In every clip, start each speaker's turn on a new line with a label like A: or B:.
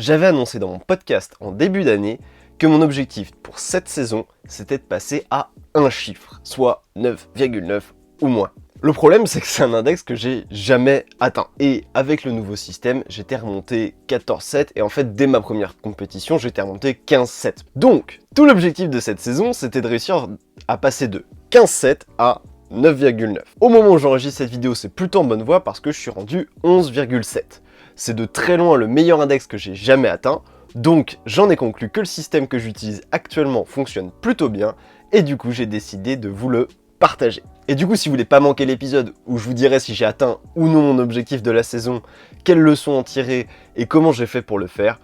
A: J'avais annoncé dans mon podcast en début d'année que mon objectif pour cette saison, c'était de passer à un chiffre, soit 9,9 ou moins. Le problème, c'est que c'est un index que j'ai jamais atteint. Et avec le nouveau système, j'étais remonté 14,7 et en fait, dès ma première compétition, j'étais remonté 15,7. Donc, tout l'objectif de cette saison, c'était de réussir à passer de 15,7 à 9,9. Au moment où j'enregistre cette vidéo, c'est plutôt en bonne voie parce que je suis rendu 11,7. C'est de très loin le meilleur index que j'ai jamais atteint, donc j'en ai conclu que le système que j'utilise actuellement fonctionne plutôt bien, et du coup j'ai décidé de vous le partager. Et du coup, si vous voulez pas manquer l'épisode où je vous dirai si j'ai atteint ou non mon objectif de la saison, quelles leçons en tirer et comment j'ai fait pour le faire,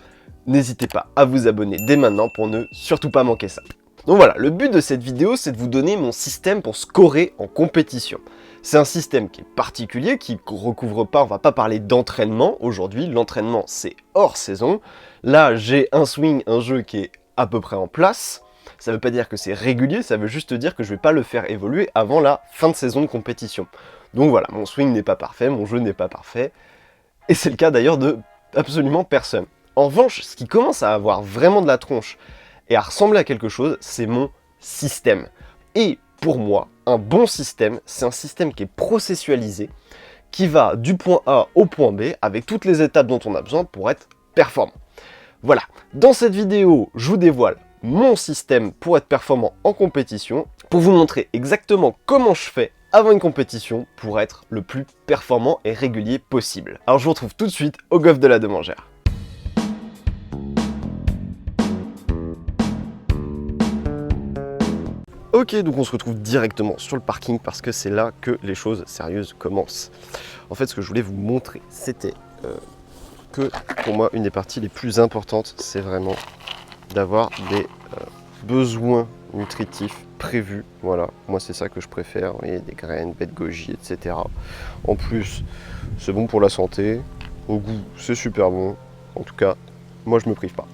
A: n'hésitez pas à vous abonner dès maintenant pour ne surtout pas manquer ça. Donc voilà, le but de cette vidéo, c'est de vous donner mon système pour scorer en compétition. C'est un système qui est particulier, qui ne recouvre pas, on va pas parler d'entraînement aujourd'hui, l'entraînement c'est hors saison. Là, j'ai un swing, un jeu qui est à peu près en place. Ça veut pas dire que c'est régulier, ça veut juste dire que je vais pas le faire évoluer avant la fin de saison de compétition. Donc voilà, mon swing n'est pas parfait, mon jeu n'est pas parfait, et c'est le cas d'ailleurs de absolument personne. En revanche, ce qui commence à avoir vraiment de la tronche et à ressembler à quelque chose, c'est mon système. Et pour moi, un bon système, c'est un système qui est processualisé, qui va du point A au point B, avec toutes les étapes dont on a besoin pour être performant. Voilà, dans cette vidéo, je vous dévoile mon système pour être performant en compétition, pour vous montrer exactement comment je fais avant une compétition pour être le plus performant et régulier possible. Alors je vous retrouve tout de suite au golf de la Demangère. Ok, donc on se retrouve directement sur le parking parce que c'est là que les choses sérieuses commencent. En fait, ce que je voulais vous montrer, c'était que pour moi, une des parties les plus importantes, c'est vraiment d'avoir des besoins nutritifs prévus. Voilà, moi c'est ça que je préfère, vous voyez, des graines, baies de goji, etc. En plus, c'est bon pour la santé, au goût, c'est super bon. En tout cas, moi je me prive pas.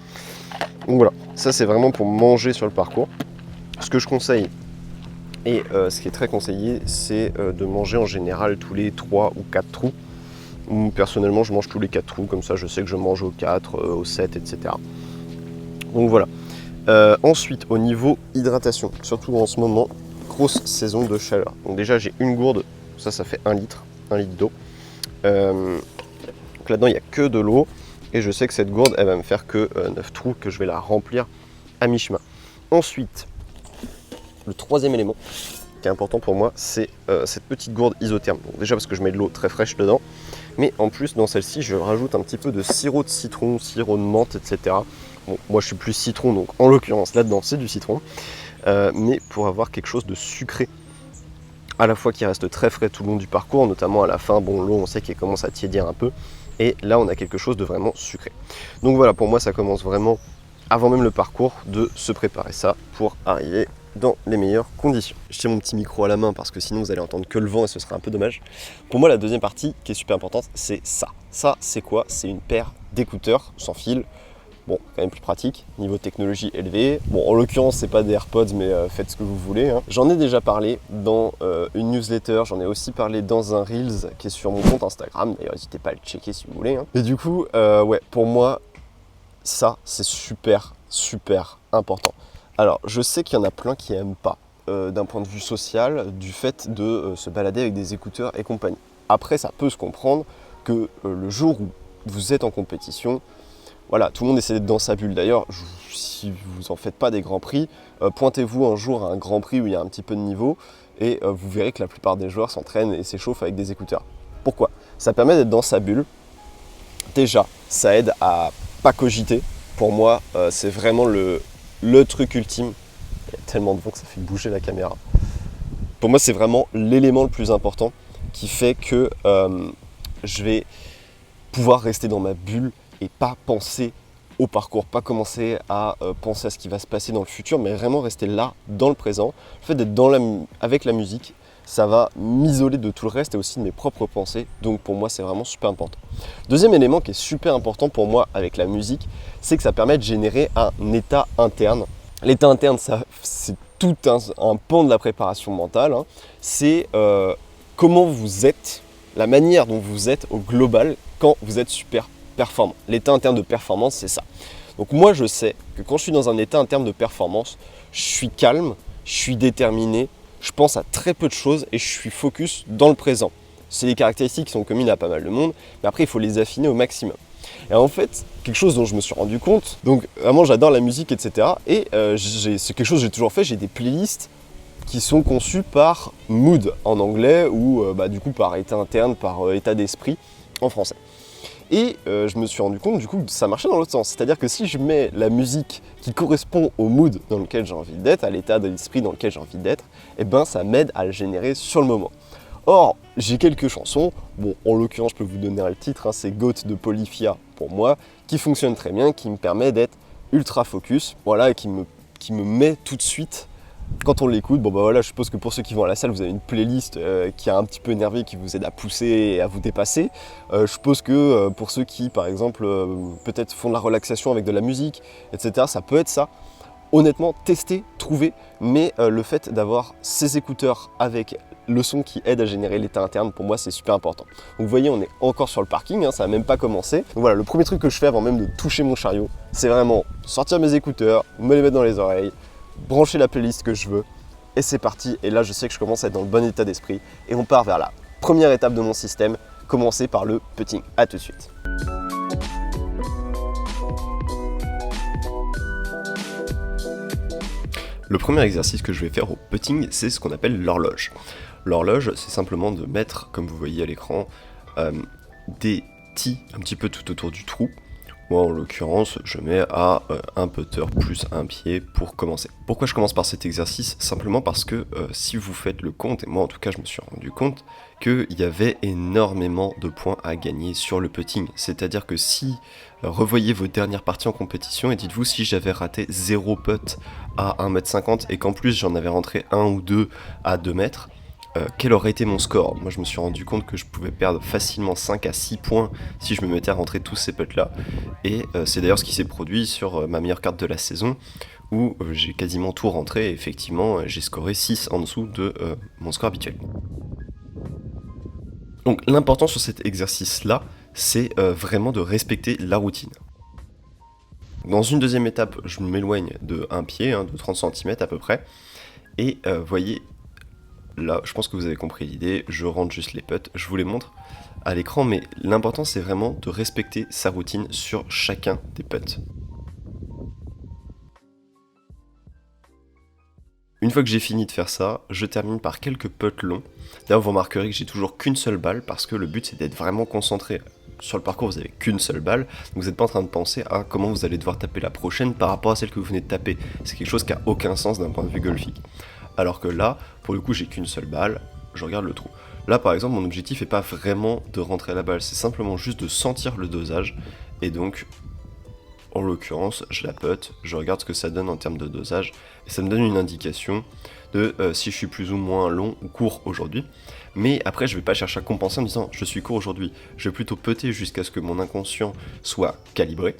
A: Donc voilà, ça c'est vraiment pour manger sur le parcours. Ce que je conseille, et ce qui est très conseillé, c'est de manger en général tous les 3 ou 4 trous. Personnellement, je mange tous les 4 trous, comme ça je sais que je mange aux 4, aux 7, etc. Donc voilà. Ensuite, au niveau hydratation, surtout en ce moment, grosse saison de chaleur. Donc déjà, j'ai une gourde, ça fait 1 litre d'eau. Donc là-dedans, il n'y a que de l'eau. Et je sais que cette gourde, elle va me faire que 9 trous, que je vais la remplir à mi-chemin. Ensuite, le troisième élément qui est important pour moi, c'est cette petite gourde isotherme. Donc déjà parce que je mets de l'eau très fraîche dedans, mais en plus dans celle-ci, je rajoute un petit peu de sirop de citron, sirop de menthe, etc. Bon, moi je suis plus citron, donc en l'occurrence là-dedans c'est du citron, mais pour avoir quelque chose de sucré, à la fois qui reste très frais tout le long du parcours, notamment à la fin, bon l'eau on sait qu'elle commence à tiédir un peu, et là on a quelque chose de vraiment sucré. Donc voilà, pour moi ça commence vraiment avant même le parcours de se préparer ça pour arriver dans les meilleures conditions. Je tiens mon petit micro à la main parce que sinon vous allez entendre que le vent et ce serait un peu dommage. Pour moi la deuxième partie qui est super importante, c'est ça. Ça c'est quoi? C'est une paire d'écouteurs sans fil. Bon, quand même plus pratique, niveau technologie élevé. Bon, en l'occurrence, c'est pas des AirPods, mais faites ce que vous voulez. Hein. J'en ai déjà parlé dans une newsletter, j'en ai aussi parlé dans un Reels qui est sur mon compte Instagram. D'ailleurs, n'hésitez pas à le checker si vous voulez. Hein. Et du coup, ouais, pour moi, ça, c'est super, super important. Alors, je sais qu'il y en a plein qui n'aiment pas, d'un point de vue social, du fait de se balader avec des écouteurs et compagnie. Après, ça peut se comprendre que le jour où vous êtes en compétition, voilà, tout le monde essaie d'être dans sa bulle. D'ailleurs, si vous en faites pas des grands prix, pointez-vous un jour à un grand prix où il y a un petit peu de niveau et vous verrez que la plupart des joueurs s'entraînent et s'échauffent avec des écouteurs. Pourquoi? Ça permet d'être dans sa bulle. Déjà, ça aide à pas cogiter. Pour moi, c'est vraiment le truc ultime. Il y a tellement de vent que ça fait bouger la caméra. Pour moi, c'est vraiment l'élément le plus important qui fait que je vais pouvoir rester dans ma bulle et pas penser au parcours, pas commencer à penser à ce qui va se passer dans le futur, mais vraiment rester là, dans le présent. Le fait d'être avec la musique, ça va m'isoler de tout le reste et aussi de mes propres pensées. Donc pour moi, c'est vraiment super important. Deuxième élément qui est super important pour moi avec la musique, c'est que ça permet de générer un état interne. L'état interne, c'est tout un pan de la préparation mentale. Hein. C'est comment vous êtes, la manière dont vous êtes au global quand vous êtes super performant. L'état interne de performance, c'est ça. Donc moi, je sais que quand je suis dans un état interne de performance, je suis calme, je suis déterminé, je pense à très peu de choses et je suis focus dans le présent. C'est des caractéristiques qui sont communes à pas mal de monde, mais après, il faut les affiner au maximum. Et en fait, quelque chose dont je me suis rendu compte, donc vraiment j'adore la musique, etc. Et c'est quelque chose que j'ai toujours fait, j'ai des playlists qui sont conçues par mood en anglais ou du coup par état interne, par état d'esprit en français. Et je me suis rendu compte du coup que ça marchait dans l'autre sens. C'est-à-dire que si je mets la musique qui correspond au mood dans lequel j'ai envie d'être, à l'état d'esprit dans lequel j'ai envie d'être, et ben ça m'aide à le générer sur le moment. Or, j'ai quelques chansons, bon en l'occurrence je peux vous donner le titre, c'est Goat de Polyphia pour moi, qui fonctionne très bien, qui me permet d'être ultra focus, voilà, et qui me met tout de suite, quand on l'écoute, bon bah voilà, je suppose que pour ceux qui vont à la salle, vous avez une playlist qui a un petit peu énervé, qui vous aide à pousser et à vous dépasser. Je suppose que pour ceux qui, par exemple, peut-être font de la relaxation avec de la musique, etc., ça peut être ça. Honnêtement, tester, trouver, mais le fait d'avoir ces écouteurs avec le son qui aide à générer l'état interne, pour moi, c'est super important. Donc vous voyez, on est encore sur le parking, ça n'a même pas commencé. Donc voilà, le premier truc que je fais avant même de toucher mon chariot, c'est vraiment sortir mes écouteurs, me les mettre dans les oreilles, brancher la playlist que je veux, et c'est parti. Et là, je sais que je commence à être dans le bon état d'esprit, et on part vers la première étape de mon système, commencer par le putting. À tout de suite. Le premier exercice que je vais faire au putting, c'est ce qu'on appelle l'horloge. L'horloge, c'est simplement de mettre, comme vous voyez à l'écran, des tis un petit peu tout autour du trou. Moi, en l'occurrence, je mets à un putter plus un pied pour commencer. Pourquoi je commence par cet exercice? Simplement parce que si vous faites le compte, et moi en tout cas je me suis rendu compte, qu'il y avait énormément de points à gagner sur le putting. C'est-à-dire que si, revoyez vos dernières parties en compétition et dites-vous si j'avais raté 0 putt à 1m50 et qu'en plus j'en avais rentré 1 ou 2 à 2 mètres, quel aurait été mon score? Moi je me suis rendu compte que je pouvais perdre facilement 5 à 6 points si je me mettais à rentrer tous ces putts là, et c'est d'ailleurs ce qui s'est produit sur ma meilleure carte de la saison où j'ai quasiment tout rentré et effectivement j'ai scoré 6 en dessous de mon score habituel. Donc l'important sur cet exercice là, c'est vraiment de respecter la routine. Dans une deuxième étape, je m'éloigne de un pied, de 30 cm à peu près, et voyez, là, je pense que vous avez compris l'idée, je rentre juste les putts, je vous les montre à l'écran, mais l'important c'est vraiment de respecter sa routine sur chacun des putts. Une fois que j'ai fini de faire ça, je termine par quelques putts longs. D'ailleurs, vous remarquerez que j'ai toujours qu'une seule balle, parce que le but c'est d'être vraiment concentré. Sur le parcours, vous n'avez qu'une seule balle, donc vous n'êtes pas en train de penser à comment vous allez devoir taper la prochaine par rapport à celle que vous venez de taper. C'est quelque chose qui n'a aucun sens d'un point de vue golfique. Alors que là, pour le coup, j'ai qu'une seule balle, je regarde le trou. Là, par exemple, mon objectif n'est pas vraiment de rentrer la balle, c'est simplement juste de sentir le dosage, et donc, en l'occurrence, je la putt, je regarde ce que ça donne en termes de dosage, et ça me donne une indication de si je suis plus ou moins long ou court aujourd'hui. Mais après, je vais pas chercher à compenser en me disant je suis court aujourd'hui. Je vais plutôt putter jusqu'à ce que mon inconscient soit calibré,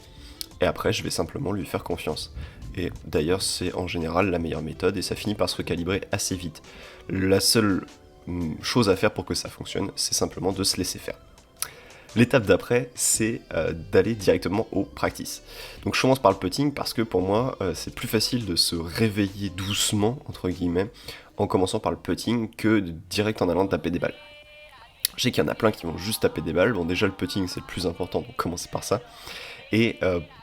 A: et après, je vais simplement lui faire confiance. Et d'ailleurs, c'est en général la meilleure méthode, et ça finit par se recalibrer assez vite. La seule chose à faire pour que ça fonctionne, c'est simplement de se laisser faire. L'étape d'après, c'est d'aller directement au practice. Donc je commence par le putting parce que pour moi, c'est plus facile de se réveiller doucement, entre guillemets, en commençant par le putting que direct en allant taper des balles. Je sais qu'il y en a plein qui vont juste taper des balles. Bon, déjà le putting c'est le plus important, donc commencez par ça. Et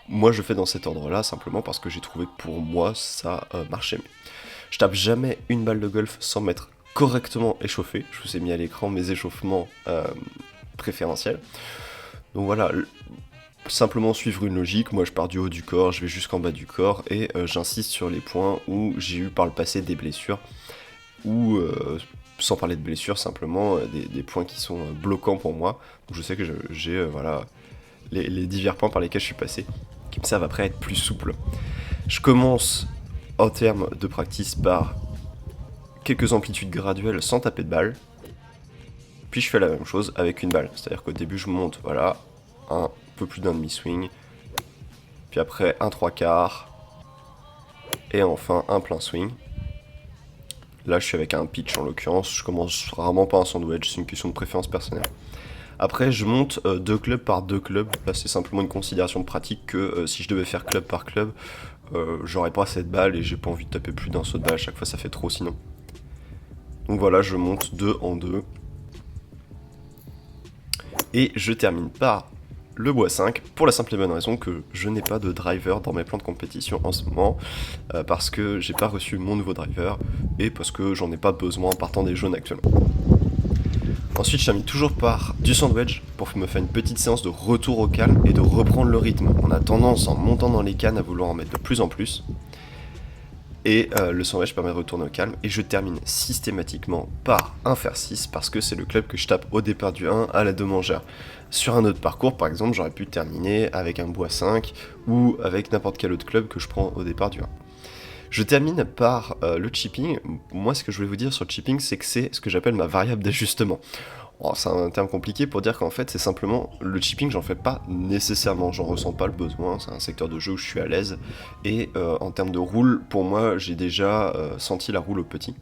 A: moi je fais dans cet ordre-là simplement parce que j'ai trouvé que pour moi ça marchait mieux. Je tape jamais une balle de golf sans m'être correctement échauffé. Je vous ai mis à l'écran mes échauffements préférentiels. Donc voilà, simplement suivre une logique. Moi je pars du haut du corps, je vais jusqu'en bas du corps et j'insiste sur les points où j'ai eu par le passé des blessures ou sans parler de blessures, simplement des points qui sont bloquants pour moi. Donc je sais que j'ai voilà, les divers points par lesquels je suis passé, qui me servent après à être plus souple. Je commence en termes de practice par quelques amplitudes graduelles sans taper de balle, puis je fais la même chose avec une balle, c'est-à-dire qu'au début je monte, voilà, un peu plus d'un demi-swing, puis après un 3/4, et enfin un plein swing. Là je suis avec un pitch en l'occurrence, je commence rarement par un sandwich, c'est une question de préférence personnelle. Après, je monte 2 clubs par 2 clubs. Là, c'est simplement une considération pratique que si je devais faire club par club, j'aurais pas assez de balles et j'ai pas envie de taper plus d'un saut de balle à chaque fois, ça fait trop sinon. Donc voilà, je monte 2 en 2. Et je termine par le bois 5, pour la simple et bonne raison que je n'ai pas de driver dans mes plans de compétition en ce moment, parce que j'ai pas reçu mon nouveau driver, et parce que j'en ai pas besoin en partant des jaunes actuellement. Ensuite, je termine toujours par du sandwich pour me faire une petite séance de retour au calme et de reprendre le rythme. On a tendance, en montant dans les cannes, à vouloir en mettre de plus en plus. Et le sandwich permet de retourner au calme. Et je termine systématiquement par un fer 6 parce que c'est le club que je tape au départ du 1 à la 2 mangeur. Sur un autre parcours, par exemple, j'aurais pu terminer avec un bois 5 ou avec n'importe quel autre club que je prends au départ du 1. Je termine par le chipping. Moi, ce que je voulais vous dire sur le chipping, c'est que c'est ce que j'appelle ma variable d'ajustement. Oh, c'est un terme compliqué pour dire qu'en fait, c'est simplement le chipping, j'en fais pas nécessairement, j'en ressens pas le besoin, c'est un secteur de jeu où je suis à l'aise. Et en termes de roule, pour moi, j'ai déjà senti la roule au petit.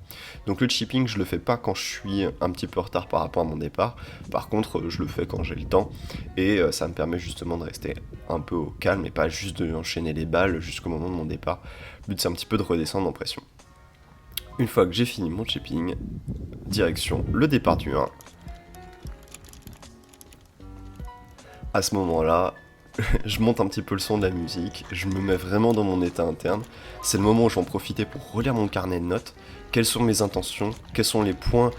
A: Donc le chipping, je le fais pas quand je suis un petit peu en retard par rapport à mon départ. Par contre, je le fais quand j'ai le temps. Et ça me permet justement de rester un peu au calme et pas juste d'enchaîner les balles jusqu'au moment de mon départ. Le but, c'est un petit peu de redescendre en pression. Une fois que j'ai fini mon chipping, direction le départ du 1. À ce moment-là, je monte un petit peu le son de la musique, je me mets vraiment dans mon état interne. C'est le moment où j'en profitais pour relire mon carnet de notes. Quelles sont mes intentions? Quels sont les points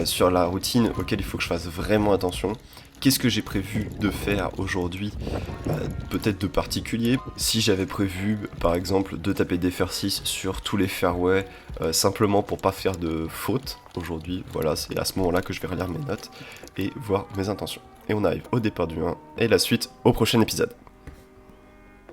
A: sur la routine auxquels il faut que je fasse vraiment attention? Qu'est-ce que j'ai prévu de faire aujourd'hui, peut-être de particulier? Si j'avais prévu, par exemple, de taper des fer 6 sur tous les fairways, simplement pour pas faire de fautes aujourd'hui, voilà, c'est à ce moment-là que je vais relire mes notes et voir mes intentions. Et on arrive au départ du 1 et la suite au prochain épisode.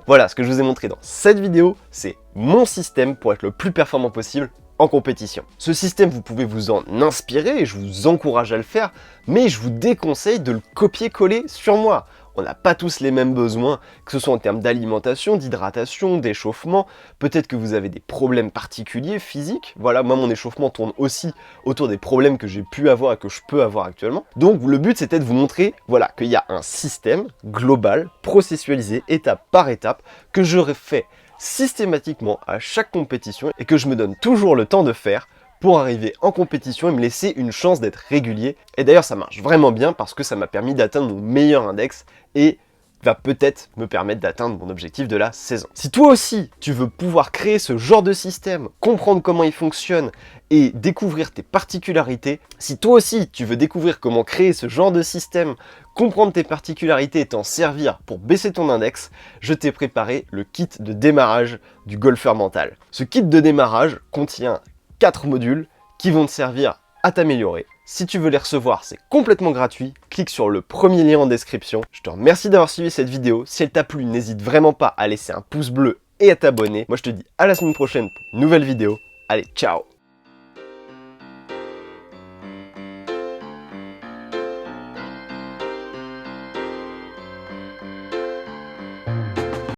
A: Voilà, ce que je vous ai montré dans cette vidéo, c'est mon système pour être le plus performant possible en compétition. Ce système, vous pouvez vous en inspirer et je vous encourage à le faire, mais je vous déconseille de le copier-coller sur moi. On n'a pas tous les mêmes besoins, que ce soit en termes d'alimentation, d'hydratation, d'échauffement. Peut-être que vous avez des problèmes particuliers physiques. Voilà, moi mon échauffement tourne aussi autour des problèmes que j'ai pu avoir et que je peux avoir actuellement. Donc le but c'était de vous montrer, voilà, qu'il y a un système global, processualisé, étape par étape, que je fais systématiquement à chaque compétition et que je me donne toujours le temps de faire pour arriver en compétition et me laisser une chance d'être régulier. Et d'ailleurs ça marche vraiment bien parce que ça m'a permis d'atteindre mon meilleur index et va peut-être me permettre d'atteindre mon objectif de la saison. Si toi aussi tu veux pouvoir créer ce genre de système, comprendre comment il fonctionne et découvrir tes particularités, si toi aussi tu veux découvrir comment créer ce genre de système, comprendre tes particularités et t'en servir pour baisser ton index, je t'ai préparé le kit de démarrage du golfeur mental. Ce kit de démarrage contient 4 modules qui vont te servir à t'améliorer. Si tu veux les recevoir, c'est complètement gratuit. Clique sur le premier lien en description. Je te remercie d'avoir suivi cette vidéo. Si elle t'a plu, n'hésite vraiment pas à laisser un pouce bleu et à t'abonner. Moi, je te dis à la semaine prochaine pour une nouvelle vidéo. Allez, ciao!